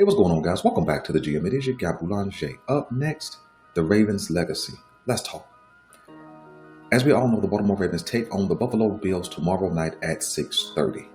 Hey, what's going on, guys? Welcome back to the GM. It is your guy, Boulanger. Up next, the Ravens' legacy. Let's talk. As we all know, the Baltimore Ravens take on the Buffalo Bills tomorrow night at 6:30.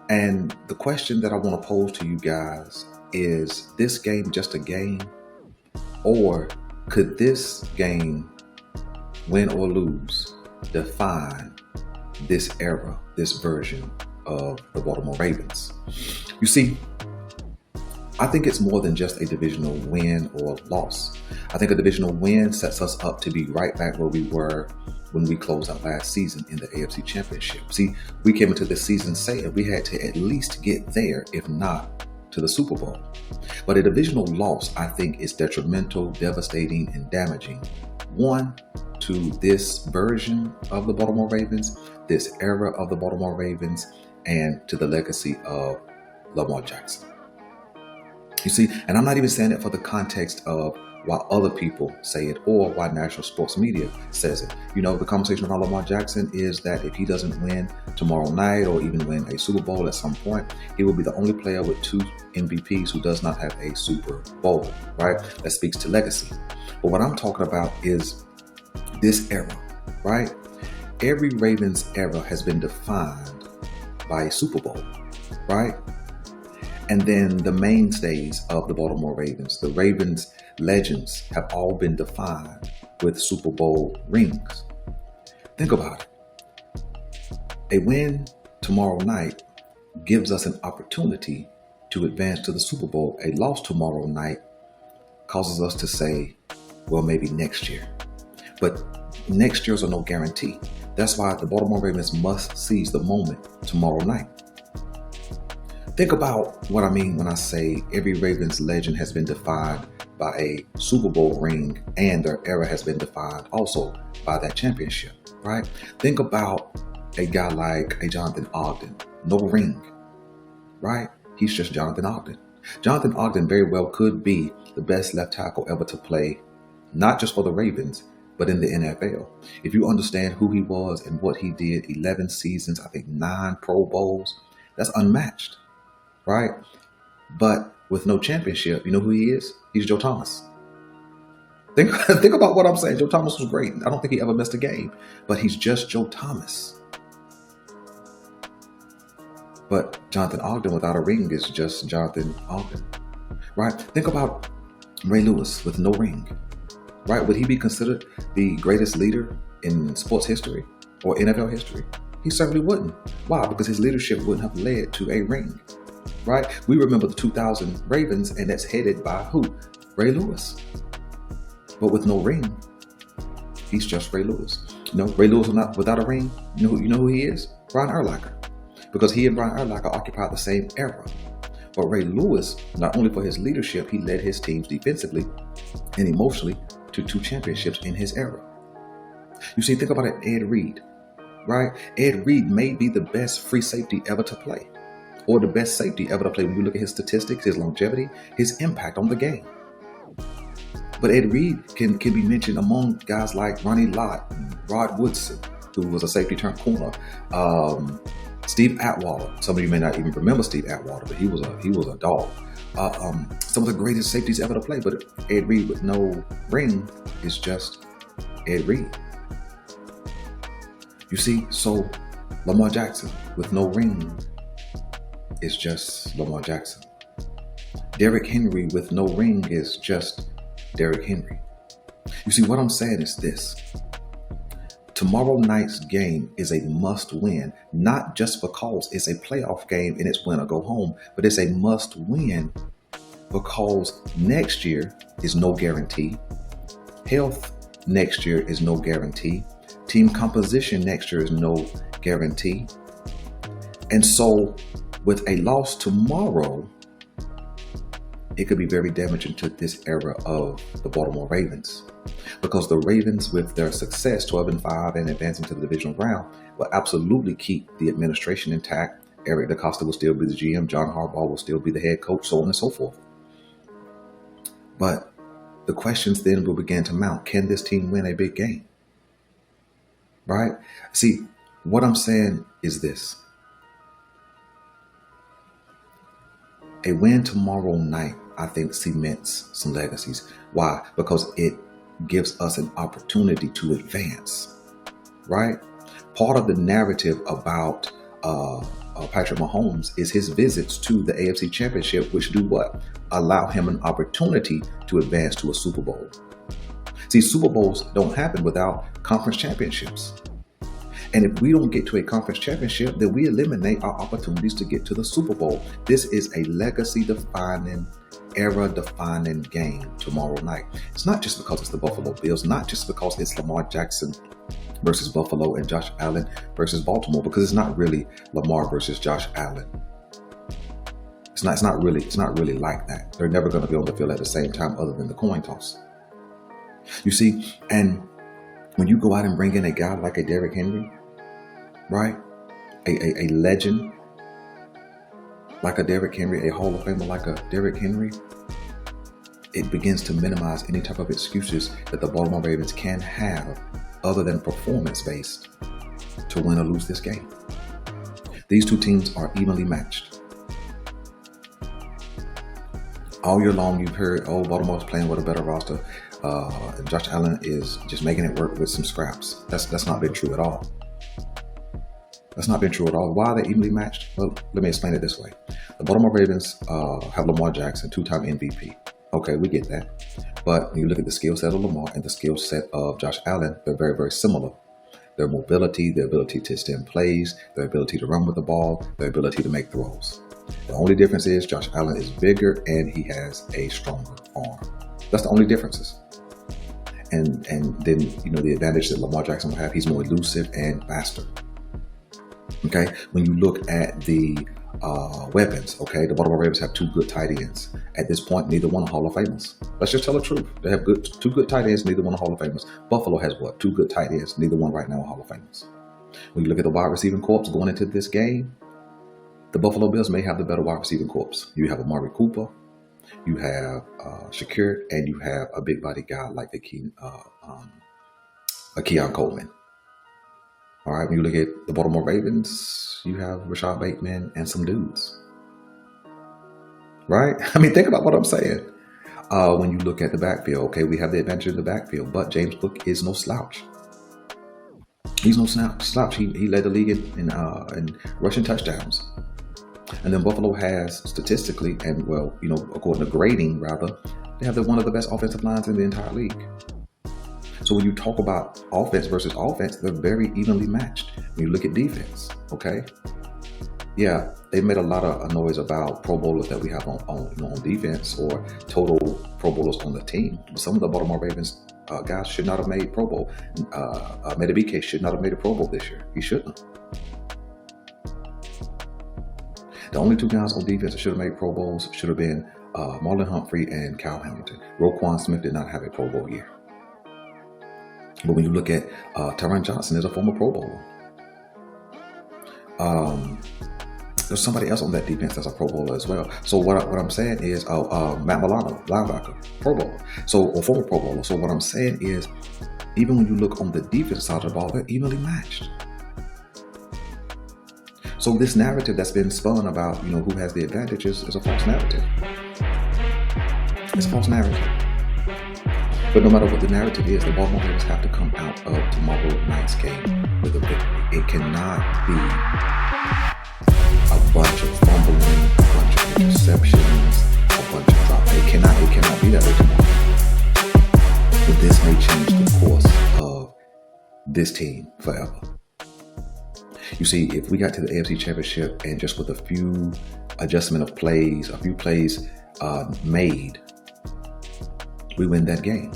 And the question that I want to pose to you guys is this game just a game? Or could this game, win or lose, define this era, this version of the Baltimore Ravens? You see, I think it's more than just a divisional win or loss. I think a divisional win sets us up to be right back where we were when we closed out last season in the AFC Championship. See, we came into this season saying we had to at least get there, if not to the Super Bowl. But a divisional loss, I think, is detrimental, devastating, and damaging. One, to this version of the Baltimore Ravens, this era of the Baltimore Ravens, and to the legacy of Lamar Jackson. You see, and I'm not even saying it for the context of why other people say it or why national sports media says it. You know, the conversation about Lamar Jackson is that if he doesn't win tomorrow night or even win a Super Bowl at some point, he will be the only player with 2 MVPs who does not have a Super Bowl, right? That speaks to legacy. But what I'm talking about is this era, right? Every Ravens era has been defined by a Super Bowl, right? And then the mainstays of the Baltimore Ravens, the Ravens legends, have all been defined with Super Bowl rings. Think about it. A win tomorrow night gives us an opportunity to advance to the Super Bowl. A loss tomorrow night causes us to say, well, maybe next year. But next year's a no guarantee. That's why the Baltimore Ravens must seize the moment tomorrow night. Think about what I mean when I say every Ravens legend has been defined by a Super Bowl ring and their era has been defined also by that championship, right? Think about a guy like a Jonathan Ogden, no ring, right? He's just Jonathan Ogden. Jonathan Ogden very well could be the best left tackle ever to play, not just for the Ravens, but in the NFL. If you understand who he was and what he did, 11 seasons, I think 9 Pro Bowls, that's unmatched. Right? But with no championship, you know who he is? He's Joe Thomas. Think about what I'm saying. Joe Thomas was great. I don't think he ever missed a game, but he's just Joe Thomas. But Jonathan Ogden without a ring is just Jonathan Ogden. Right? Think about Ray Lewis with no ring. Right? Would he be considered the greatest leader in sports history or NFL history? He certainly wouldn't. Why? Because his leadership wouldn't have led to a ring. Right? We remember the 2000 Ravens, and that's headed by who? Ray Lewis. But with no ring, he's just Ray Lewis. You know, Ray Lewis without a ring, you know who he is? Brian Urlacher. Because he and Brian Urlacher occupied the same era. But Ray Lewis, not only for his leadership, he led his teams defensively and emotionally to 2 championships in his era. You see, think about it, Ed Reed, right? Ed Reed may be the best free safety ever to play, or the best safety ever to play when you look at his statistics, his longevity, his impact on the game. But Ed Reed can be mentioned among guys like Ronnie Lott, Rod Woodson, who was a safety turned corner, Steve Atwater. Some of you may not even remember Steve Atwater, but he was a dog. Some of the greatest safeties ever to play, but Ed Reed with no ring is just Ed Reed. You see, so Lamar Jackson with no ring is just Lamar Jackson. Derrick Henry with no ring is just Derrick Henry. You see, what I'm saying is this. Tomorrow night's game is a must win, not just because it's a playoff game and it's win or go home, but it's a must win because next year is no guarantee. Health next year is no guarantee. Team composition next year is no guarantee. And so with a loss tomorrow, it could be very damaging to this era of the Baltimore Ravens. Because the Ravens, with their success, 12-5 and advancing to the divisional round, will absolutely keep the administration intact. Eric DeCosta will still be the GM. John Harbaugh will still be the head coach, so on and so forth. But the questions then will begin to mount. Can this team win a big game? Right? See, what I'm saying is this. A win tomorrow night, I think, cements some legacies. Why? Because it gives us an opportunity to advance, right? Part of the narrative about Patrick Mahomes is his visits to the AFC Championship, which do what? Allow him an opportunity to advance to a Super Bowl. See, Super Bowls don't happen without conference championships. And if we don't get to a conference championship, then we eliminate our opportunities to get to the Super Bowl. This is a legacy-defining, era-defining game tomorrow night. It's not just because it's the Buffalo Bills, not just because it's Lamar Jackson versus Buffalo and Josh Allen versus Baltimore, because it's not really Lamar versus Josh Allen. It's not really like that. They're never going to be on the field at the same time other than the coin toss. You see, and when you go out and bring in a guy like a Derrick Henry, right? A legend like a Derrick Henry, a Hall of Famer like a Derrick Henry, it begins to minimize any type of excuses that the Baltimore Ravens can have other than performance-based to win or lose this game. These two teams are evenly matched. All year long, you've heard, oh, Baltimore's playing with a better roster. And Josh Allen is just making it work with some scraps. That's not been true at all. That's not been true at all. Why are they evenly matched? Well, let me explain it this way. The Baltimore Ravens have Lamar Jackson, two-time MVP. Okay, we get that. But when you look at the skill set of Lamar and the skill set of Josh Allen, they're very, very similar. Their mobility, their ability to extend plays, their ability to run with the ball, their ability to make throws. The only difference is Josh Allen is bigger and he has a stronger arm. That's the only differences. And then, you know, the advantage that Lamar Jackson will have, he's more elusive and faster. Okay, when you look at the weapons, okay, the Baltimore Ravens have two good tight ends. At this point, neither one are Hall of Famers. Let's just tell the truth. They have two good tight ends, neither one are Hall of Famers. Buffalo has what? Two good tight ends, neither one right now are Hall of Famers. When you look at the wide receiving corps going into this game, the Buffalo Bills may have the better wide receiving corps. You have Amari Cooper, you have Shakir, and you have a big body guy like Keon Coleman. All right, when you look at the Baltimore Ravens, you have Rashad Bateman and some dudes. Right? I mean, think about what I'm saying. When you look at the backfield, okay, we have the advantage in the backfield, but James Cook is no slouch. He's no slouch. He led the league in rushing touchdowns. And then Buffalo has statistically, and well, you know, according to grading rather, they have one of the best offensive lines in the entire league. So when you talk about offense versus offense, they're very evenly matched. When you look at defense, okay? Yeah, they made a lot of noise about Pro Bowlers that we have on defense or total Pro Bowlers on the team. But some of the Baltimore Ravens guys should not have made Pro Bowl. Medibike should not have made a Pro Bowl this year. He shouldn't have. The only two guys on defense that should have made Pro Bowls should have been Marlon Humphrey and Kyle Hamilton. Roquan Smith did not have a Pro Bowl year. But when you look at Tyron Johnson is a former Pro Bowler. There's somebody else on that defense that's a Pro Bowler as well. So what I'm saying is Matt Milano, linebacker, Pro Bowler. Or former Pro Bowler. So what I'm saying is, even when you look on the defense side of the ball, they're evenly matched. So this narrative that's been spun about, you know, who has the advantages is a false narrative. It's a false narrative. But no matter what the narrative is, the Baltimore Ravens have to come out of tomorrow night's game with a victory. It cannot be a bunch of fumbling, a bunch of interceptions, a bunch of drops. It cannot be that way tomorrow. But this may change the course of this team forever. You see, if we got to the AFC Championship and just with a few adjustment of plays, a few plays made, we win that game.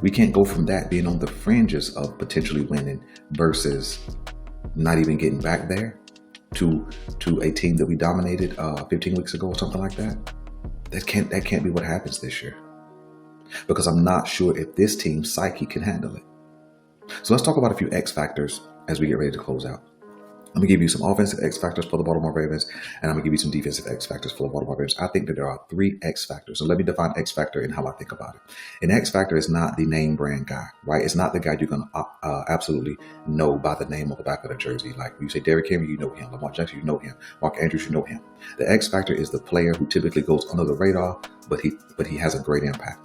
We can't go from that being on the fringes of potentially winning versus not even getting back there to a team that we dominated 15 weeks ago or something like that. That can't be what happens this year, because I'm not sure if this team's psyche can handle it. So let's talk about a few X factors as we get ready to close out. Let me give you some offensive X factors for the Baltimore Ravens, and I'm going to give you some defensive X factors for the Baltimore Ravens. I think that there are 3 X factors. So let me define X factor and how I think about it. An X factor is not the name brand guy, right? It's not the guy you're going to absolutely know by the name on the back of the jersey. Like you say Derrick Henry, you know him. Lamar Jackson, you know him. Mark Andrews, you know him. The X factor is the player who typically goes under the radar, but he has a great impact.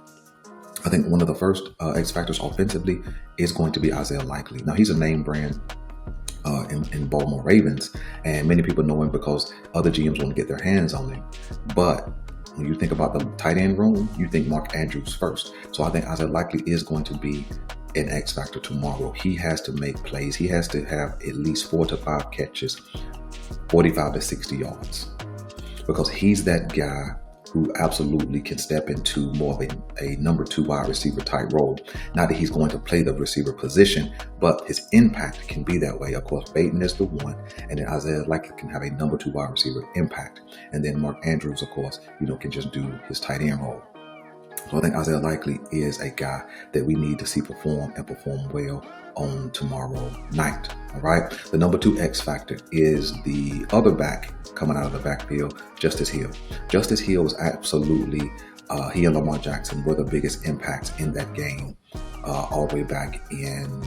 I think one of the first X factors offensively is going to be Isaiah Likely. Now, he's a name brand in Baltimore Ravens, and many people know him because other GMs want to get their hands on him. But when you think about the tight end room, you think Mark Andrews first. So I think Isaiah Likely is going to be an X factor tomorrow. He has to make plays. He has to have at least 4 to 5 catches, 45 to 60 yards, because he's that guy who absolutely can step into more of a number 2 wide receiver type role. Not that he's going to play the receiver position, but his impact can be that way. Of course, Bateman is the one, and then Isaiah Likely can have a number 2 wide receiver impact. And then Mark Andrews, of course, can just do his tight end role. So I think Isaiah Likely is a guy that we need to see perform and perform well on tomorrow night. All right. The number 2 X factor is the other back coming out of the backfield, Justice Hill. Justice Hill is absolutely, he and Lamar Jackson were the biggest impacts in that game all the way back in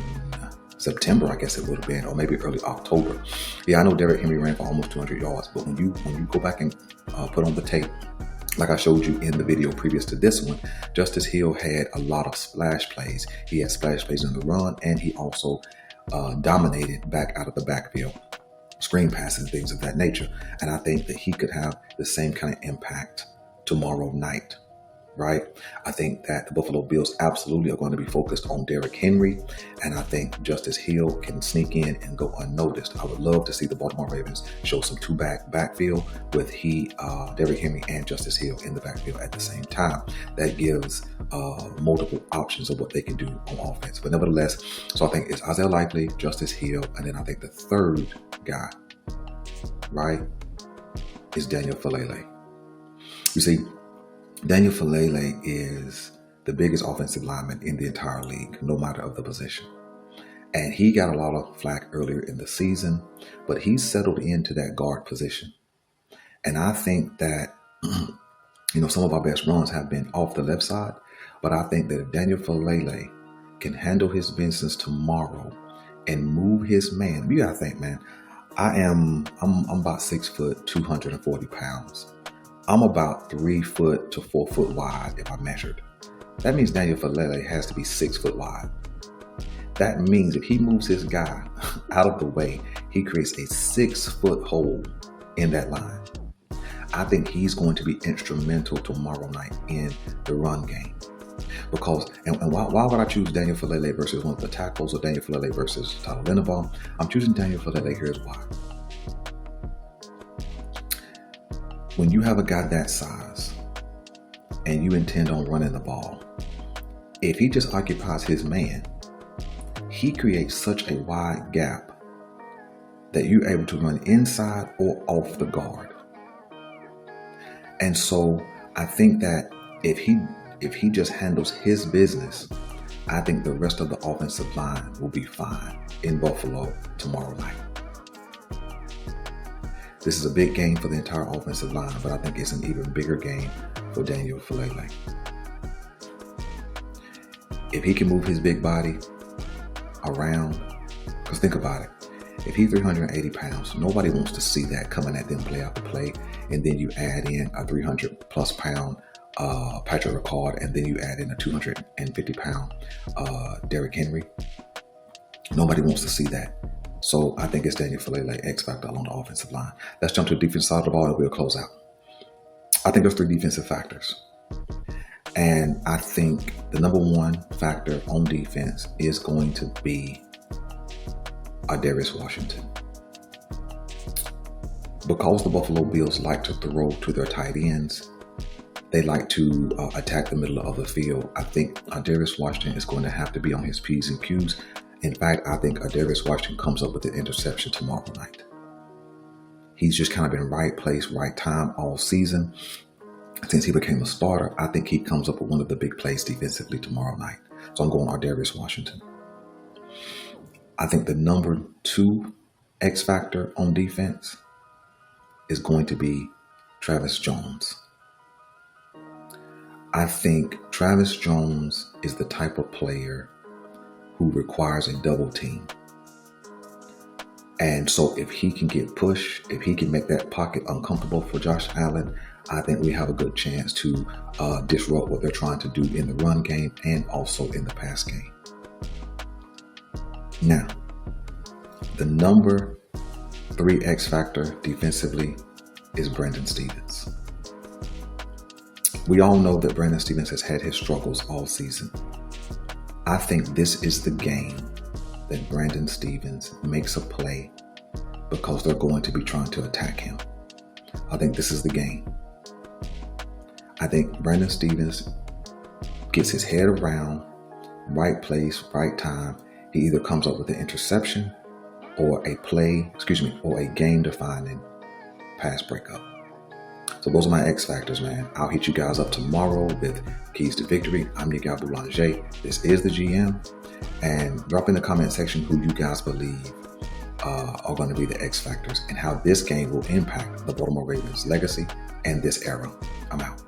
September, I guess it would have been, or maybe early October. Yeah, I know Derrick Henry ran for almost 200 yards, but when you go back and put on the tape, like I showed you in the video previous to this one, Justice Hill had a lot of splash plays. He had splash plays in the run, and he also dominated back out of the backfield, screen passes, things of that nature. And I think that he could have the same kind of impact tomorrow night, right? I think that the Buffalo Bills absolutely are going to be focused on Derrick Henry, and I think Justice Hill can sneak in and go unnoticed. I would love to see the Baltimore Ravens show some backfield with Derrick Henry and Justice Hill in the backfield at the same time. That gives multiple options of what they can do on offense. But nevertheless, so I think it's Isaiah Likely, Justice Hill, and then I think the third guy, right, is Daniel Falele. You see, Daniel Falele is the biggest offensive lineman in the entire league, no matter of the position. And he got a lot of flack earlier in the season, but he's settled into that guard position. And I think that, some of our best runs have been off the left side, but I think that if Daniel Falele can handle his business tomorrow and move his man, you gotta think, man, I'm about 6 foot, 240 pounds. I'm about 3 foot to 4 foot wide if I measured. That means Daniel Falele has to be 6 foot wide. That means if he moves his guy out of the way, he creates a 6 foot hole in that line. I think he's going to be instrumental tomorrow night in the run game. Because, and why would I choose Daniel Falele versus one of the tackles or Daniel Falele versus Tyler Linderbaum? I'm choosing Daniel Falele. Here's why. When you have a guy that size and you intend on running the ball, if he just occupies his man, he creates such a wide gap that you're able to run inside or off the guard. And so I think that if he just handles his business, I think the rest of the offensive line will be fine in Buffalo tomorrow night. This is a big game for the entire offensive line, but I think it's an even bigger game for Daniel Falele. If he can move his big body around, because think about it, if he's 380 pounds, nobody wants to see that coming at them play after play, and then you add in a 300 plus pound Patrick Ricard, and then you add in a 250 pound Derrick Henry. Nobody wants to see that. So I think it's Daniel Falele, X factor on the offensive line. Let's jump to the defensive side of the ball and we'll close out. I think there's 3 defensive factors. And I think the number 1 factor on defense is going to be Darius Washington. Because the Buffalo Bills like to throw to their tight ends, they like to attack the middle of the field. I think Darius Washington is going to have to be on his P's and Q's. In fact, I think Darius Washington comes up with an interception tomorrow night. He's just kind of been right place, right time all season. Since he became a starter, I think he comes up with one of the big plays defensively tomorrow night. So I'm going Darius Washington. I think the number 2 X factor on defense is going to be Travis Jones. I think Travis Jones is the type of player who requires a double team. And so if he can get pushed, if he can make that pocket uncomfortable for Josh Allen, I think we have a good chance to disrupt what they're trying to do in the run game and also in the pass game. Now, the number 3 X factor defensively is Brandon Stephens. We all know that Brandon Stephens has had his struggles all season. I think this is the game that Brandon Stephens makes a play because they're going to be trying to attack him. I think this is the game. I think Brandon Stephens gets his head around, right place, right time. He either comes up with an interception or a game-defining pass breakup. So those are my X factors, man. I'll hit you guys up tomorrow with keys to victory. I'm your guy, Boulanger. This is the GM. And drop in the comment section who you guys believe are going to be the X factors and how this game will impact the Baltimore Ravens legacy and this era. I'm out.